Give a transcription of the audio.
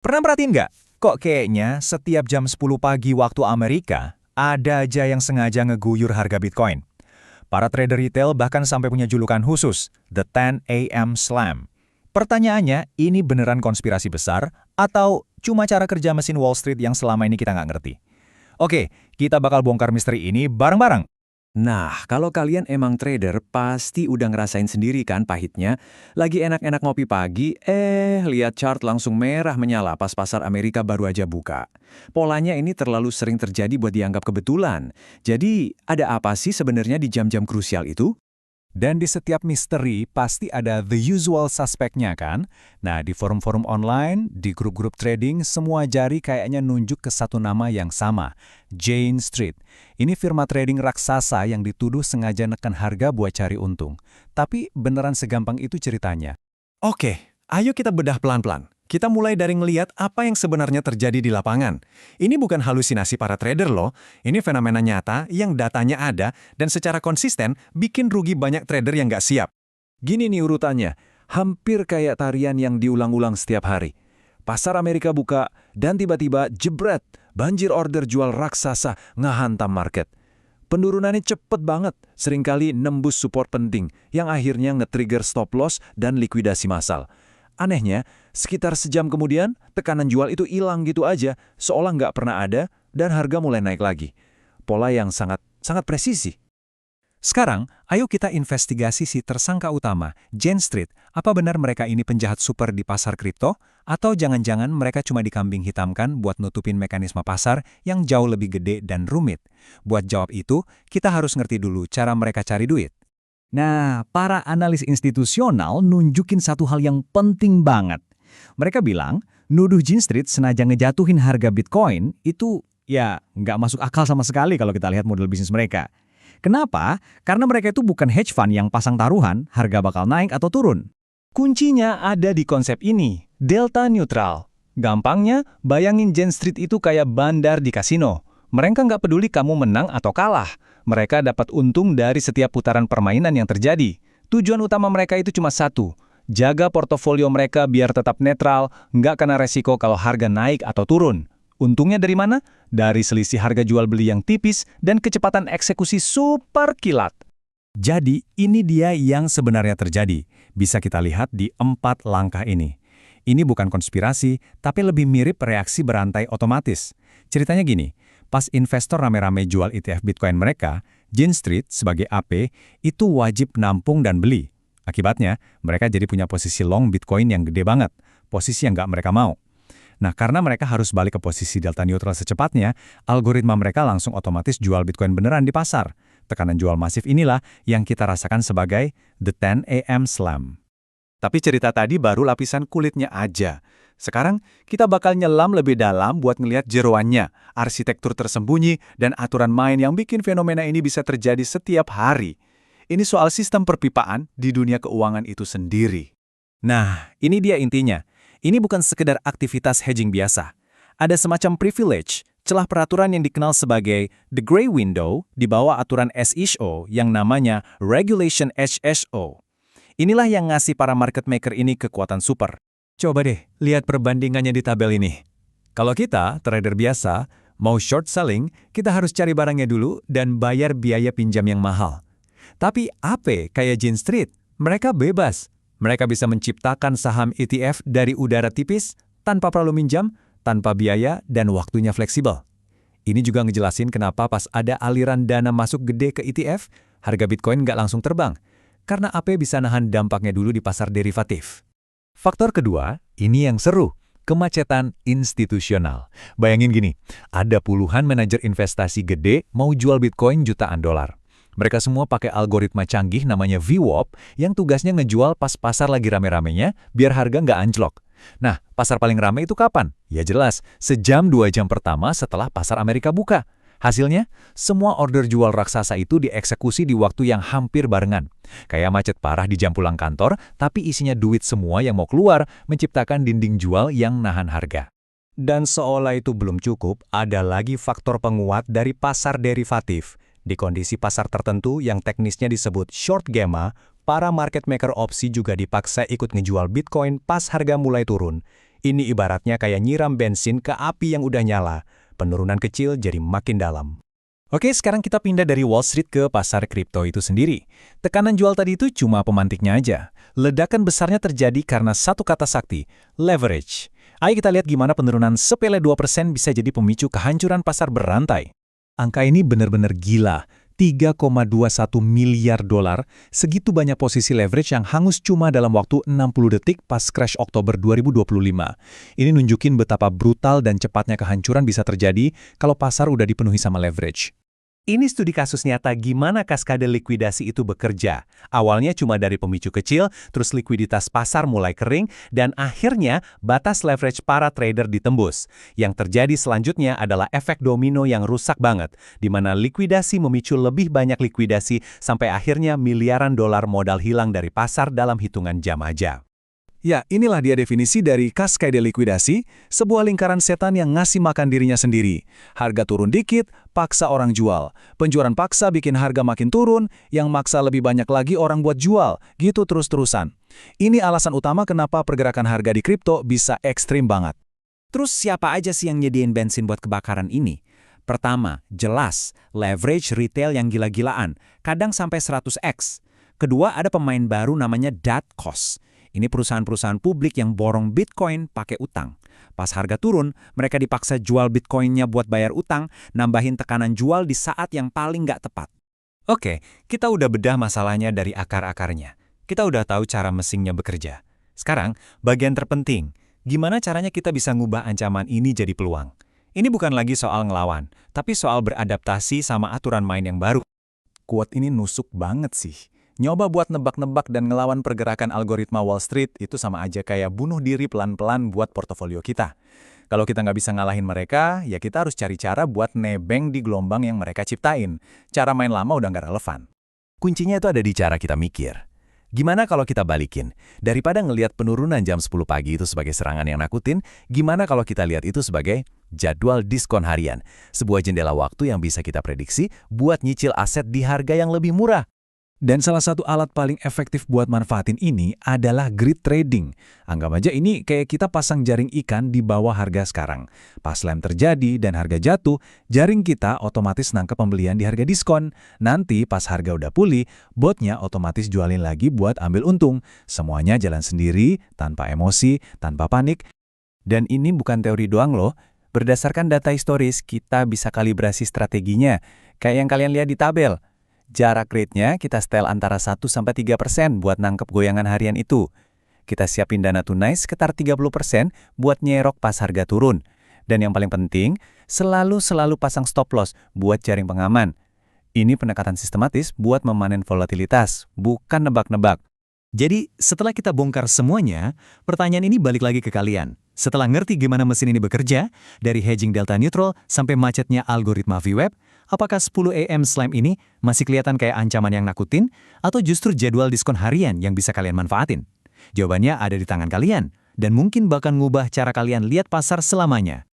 Pernah perhatiin nggak? Kok kayaknya setiap jam 10 pagi waktu Amerika, ada aja yang sengaja ngeguyur harga Bitcoin. Para trader retail bahkan sampai punya julukan khusus, The 10 AM Slam. Pertanyaannya, ini beneran konspirasi besar atau cuma cara kerja mesin Wall Street yang selama ini kita nggak ngerti? Oke, kita bakal bongkar misteri ini bareng-bareng. Nah, kalau kalian emang trader, pasti udah ngerasain sendiri kan pahitnya. Lagi enak-enak ngopi pagi, lihat chart langsung merah menyala pas pasar Amerika baru aja buka. Polanya ini terlalu sering terjadi buat dianggap kebetulan. Jadi, ada apa sih sebenarnya di jam-jam krusial itu? Dan di setiap misteri pasti ada the usual suspect-nya kan? Nah, di forum-forum online, di grup-grup trading, semua jari kayaknya nunjuk ke satu nama yang sama, Jane Street. Ini firma trading raksasa yang dituduh sengaja neken harga buat cari untung. Tapi beneran segampang itu ceritanya? Oke, ayo kita bedah pelan-pelan. Kita mulai dari ngeliat apa yang sebenarnya terjadi di lapangan. Ini bukan halusinasi para trader loh, ini fenomena nyata yang datanya ada dan secara konsisten bikin rugi banyak trader yang nggak siap. Gini nih urutannya, hampir kayak tarian yang diulang-ulang setiap hari. Pasar Amerika buka, dan tiba-tiba jebret, banjir order jual raksasa ngehantam market. Penurunannya cepet banget, seringkali nembus support penting, yang akhirnya nge-trigger stop loss dan likuidasi massal. Anehnya, sekitar sejam kemudian, tekanan jual itu hilang gitu aja, seolah nggak pernah ada, dan harga mulai naik lagi. Pola yang sangat presisi. Sekarang, ayo kita investigasi si tersangka utama, Jane Street. Apa benar mereka ini penjahat super di pasar kripto? Atau jangan-jangan mereka cuma dikambing hitamkan buat nutupin mekanisme pasar yang jauh lebih gede dan rumit? Buat jawab itu, kita harus ngerti dulu cara mereka cari duit. Nah, para analis institusional nunjukin satu hal yang penting banget. Mereka bilang, nuduh Jane Street sengaja ngejatuhin harga Bitcoin itu ya nggak masuk akal sama sekali kalau kita lihat model bisnis mereka. Kenapa? Karena mereka itu bukan hedge fund yang pasang taruhan, harga bakal naik atau turun. Kuncinya ada di konsep ini, delta neutral. Gampangnya, bayangin Jane Street itu kayak bandar di kasino. Mereka nggak peduli kamu menang atau kalah. Mereka dapat untung dari setiap putaran permainan yang terjadi. Tujuan utama mereka itu cuma satu, jaga portofolio mereka biar tetap netral, nggak kena resiko kalau harga naik atau turun. Untungnya dari mana? Dari selisih harga jual beli yang tipis dan kecepatan eksekusi super kilat. Jadi, ini dia yang sebenarnya terjadi. Bisa kita lihat di 4 langkah ini. Ini bukan konspirasi, tapi lebih mirip reaksi berantai otomatis. Ceritanya gini, pas investor rame-rame jual ETF Bitcoin mereka, Jane Street sebagai AP itu wajib nampung dan beli. Akibatnya, mereka jadi punya posisi long Bitcoin yang gede banget, posisi yang nggak mereka mau. Nah, karena mereka harus balik ke posisi delta neutral secepatnya, algoritma mereka langsung otomatis jual Bitcoin beneran di pasar. Tekanan jual masif inilah yang kita rasakan sebagai the 10 AM Slam. Tapi cerita tadi baru lapisan kulitnya aja. Sekarang kita bakal nyelam lebih dalam buat ngelihat jeroannya, arsitektur tersembunyi, dan aturan main yang bikin fenomena ini bisa terjadi setiap hari. Ini soal sistem perpipaan di dunia keuangan itu sendiri. Nah, ini dia intinya. Ini bukan sekedar aktivitas hedging biasa. Ada semacam privilege, celah peraturan yang dikenal sebagai the gray window di bawah aturan SHO yang namanya Regulation HSO. Inilah yang ngasih para market maker ini kekuatan super. Coba deh, lihat perbandingannya di tabel ini. Kalau kita, trader biasa, mau short selling, kita harus cari barangnya dulu dan bayar biaya pinjam yang mahal. Tapi AP kayak Jane Street, mereka bebas. Mereka bisa menciptakan saham ETF dari udara tipis, tanpa perlu minjam, tanpa biaya, dan waktunya fleksibel. Ini juga ngejelasin kenapa pas ada aliran dana masuk gede ke ETF, harga Bitcoin nggak langsung terbang. Karena AP bisa nahan dampaknya dulu di pasar derivatif. Faktor kedua, ini yang seru, kemacetan institusional. Bayangin gini, ada puluhan manajer investasi gede mau jual Bitcoin jutaan dolar. Mereka semua pakai algoritma canggih namanya VWAP yang tugasnya ngejual pas pasar lagi rame-ramenya biar harga nggak anjlok. Nah, pasar paling rame itu kapan? Ya jelas, sejam 2 jam pertama setelah pasar Amerika buka. Hasilnya, semua order jual raksasa itu dieksekusi di waktu yang hampir barengan. Kayak macet parah di jam pulang kantor, tapi isinya duit semua yang mau keluar, menciptakan dinding jual yang nahan harga. Dan seolah itu belum cukup, ada lagi faktor penguat dari pasar derivatif. Di kondisi pasar tertentu yang teknisnya disebut short gamma, para market maker opsi juga dipaksa ikut ngejual Bitcoin pas harga mulai turun. Ini ibaratnya kayak nyiram bensin ke api yang udah nyala. Penurunan kecil jadi makin dalam. Oke, sekarang kita pindah dari Wall Street ke pasar kripto itu sendiri. Tekanan jual tadi itu cuma pemantiknya aja. Ledakan besarnya terjadi karena satu kata sakti, leverage. Ayo kita lihat gimana penurunan sepele 2% bisa jadi pemicu kehancuran pasar berantai. Angka ini benar-benar gila. 3,21 miliar dolar, segitu banyak posisi leverage yang hangus cuma dalam waktu 60 detik pas crash Oktober 2025. Ini nunjukin betapa brutal dan cepatnya kehancuran bisa terjadi kalau pasar udah dipenuhi sama leverage. Ini studi kasus nyata gimana kaskade likuidasi itu bekerja. Awalnya cuma dari pemicu kecil, terus likuiditas pasar mulai kering, dan akhirnya batas leverage para trader ditembus. Yang terjadi selanjutnya adalah efek domino yang rusak banget, di mana likuidasi memicu lebih banyak likuidasi sampai akhirnya miliaran dolar modal hilang dari pasar dalam hitungan jam aja. Ya, inilah dia definisi dari kaskade likuidasi, sebuah lingkaran setan yang ngasih makan dirinya sendiri. Harga turun dikit, paksa orang jual. Penjualan paksa bikin harga makin turun, yang maksa lebih banyak lagi orang buat jual. Gitu terus-terusan. Ini alasan utama kenapa pergerakan harga di kripto bisa ekstrim banget. Terus siapa aja sih yang nyediain bensin buat kebakaran ini? Pertama, jelas, leverage retail yang gila-gilaan, kadang sampai 100x. Kedua, ada pemain baru namanya DAT-Cost. Ini perusahaan-perusahaan publik yang borong Bitcoin pakai utang. Pas harga turun, mereka dipaksa jual Bitcoin-nya buat bayar utang, nambahin tekanan jual di saat yang paling nggak tepat. Oke, kita udah bedah masalahnya dari akar-akarnya. Kita udah tahu cara mesinnya bekerja. Sekarang, bagian terpenting, gimana caranya kita bisa ngubah ancaman ini jadi peluang? Ini bukan lagi soal ngelawan, tapi soal beradaptasi sama aturan main yang baru. Quote ini nusuk banget sih. Nyoba buat nebak-nebak dan ngelawan pergerakan algoritma Wall Street itu sama aja kayak bunuh diri pelan-pelan buat portofolio kita. Kalau kita nggak bisa ngalahin mereka, ya kita harus cari cara buat nebeng di gelombang yang mereka ciptain. Cara main lama udah nggak relevan. Kuncinya itu ada di cara kita mikir. Gimana kalau kita balikin? Daripada ngelihat penurunan jam 10 pagi itu sebagai serangan yang nakutin, gimana kalau kita lihat itu sebagai jadwal diskon harian? Sebuah jendela waktu yang bisa kita prediksi buat nyicil aset di harga yang lebih murah. Dan salah satu alat paling efektif buat manfaatin ini adalah grid trading. Anggap aja ini kayak kita pasang jaring ikan di bawah harga sekarang. Pas lem terjadi dan harga jatuh, jaring kita otomatis nangkep pembelian di harga diskon. Nanti pas harga udah pulih, botnya otomatis jualin lagi buat ambil untung. Semuanya jalan sendiri, tanpa emosi, tanpa panik. Dan ini bukan teori doang loh. Berdasarkan data historis, kita bisa kalibrasi strateginya. Kayak yang kalian lihat di tabel. Jarak rate-nya kita setel antara 1-3% buat nangkep goyangan harian itu. Kita siapin dana tunai sekitar 30% buat nyerok pas harga turun. Dan yang paling penting, selalu pasang stop loss buat jaring pengaman. Ini pendekatan sistematis buat memanen volatilitas, bukan nebak-nebak. Jadi, setelah kita bongkar semuanya, pertanyaan ini balik lagi ke kalian. Setelah ngerti gimana mesin ini bekerja, dari hedging delta neutral sampai macetnya algoritma VWAP, apakah 10 AM slam ini masih kelihatan kayak ancaman yang nakutin, atau justru jadwal diskon harian yang bisa kalian manfaatin? Jawabannya ada di tangan kalian, dan mungkin bahkan ngubah cara kalian lihat pasar selamanya.